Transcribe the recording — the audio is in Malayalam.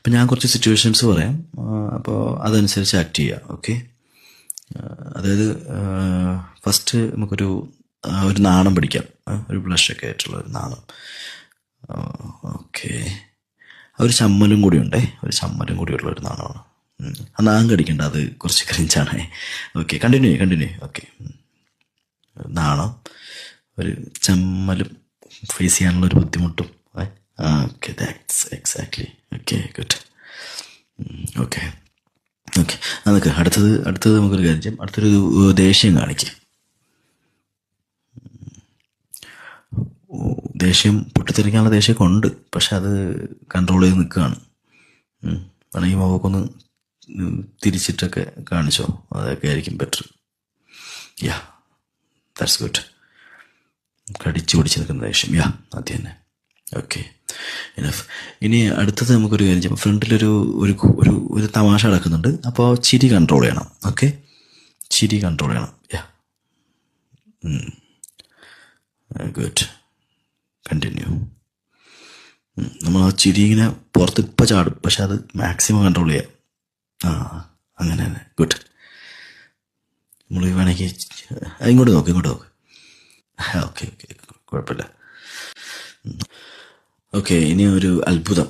അപ്പം ഞാൻ കുറച്ച് സിറ്റുവേഷൻസ് പറയാം, അപ്പോൾ അതനുസരിച്ച് ആക്ട് ചെയ്യുക. ഓക്കെ? അതായത് ഫസ്റ്റ് നമുക്കൊരു ഒരു നാണം പിടിക്കാം, ഒരു ബ്ലഷൊക്കെ ആയിട്ടുള്ള ഒരു നാണം. ഓക്കെ, ഒരു ചമ്മലും കൂടി ഉണ്ടേ, ഒരു ചമ്മലും കൂടിയുള്ള ഒരു നാണമാണ്. ആ നാം കടിക്കണ്ട, അത് കുറച്ച് ക്രിഞ്ചാണേ. Okay, continue. ഓക്കെ, നാണം, ഒരു ചമ്മലും ഫേസ് ചെയ്യാനുള്ള ഒരു ബുദ്ധിമുട്ടും. Okay, that's exactly. Okay, good. Okay, നമുക്ക് അടുത്തത് നമുക്കൊരു കാര്യം ചെയ്യാം. അടുത്തൊരു ദേഷ്യം കാണിക്കുക. ദേഷ്യം പൊട്ടിത്തെറിക്കാനുള്ള ദേഷ്യമൊക്കെ ഉണ്ട്, പക്ഷെ അത് കൺട്രോൾ ചെയ്ത് നിൽക്കുകയാണ്. വേണമെങ്കിൽ മുഖമൊക്കെ തിരിച്ചിട്ടൊക്കെ കാണിച്ചോ, അതൊക്കെ ആയിരിക്കും ബെറ്റർ. Yeah, that's good. കടിച്ചു പിടിച്ച് നിൽക്കുന്ന ദേഷ്യം, യാ, അത് തന്നെ. Okay, enough. ഇനി അടുത്തത് നമുക്കൊരു കാര്യം ചെയ്യാം. ഫ്രണ്ടിലൊരു ഒരു ഒരു ഒരു തമാശ നടക്കുന്നുണ്ട്, അപ്പോൾ ചിരി കൺട്രോൾ ചെയ്യണം. ഓക്കെ, ചിരി കൺട്രോൾ ചെയ്യണം. യാ, ഗുഡ്. കണ്ടിന്യൂ. നമ്മൾ ആ ചിരി ഇങ്ങനെ പുറത്ത് ഇപ്പം ചാടും, പക്ഷെ അത് മാക്സിമം കൺട്രോൾ ചെയ്യാം. അങ്ങനെ തന്നെ. ഗുഡ്. നമ്മൾ വേണമെങ്കിൽ ഇങ്ങോട്ട് നോക്ക്. ഓക്കെ, കുഴപ്പമില്ല. ഓക്കെ, ഇനി ഒരു അത്ഭുതം.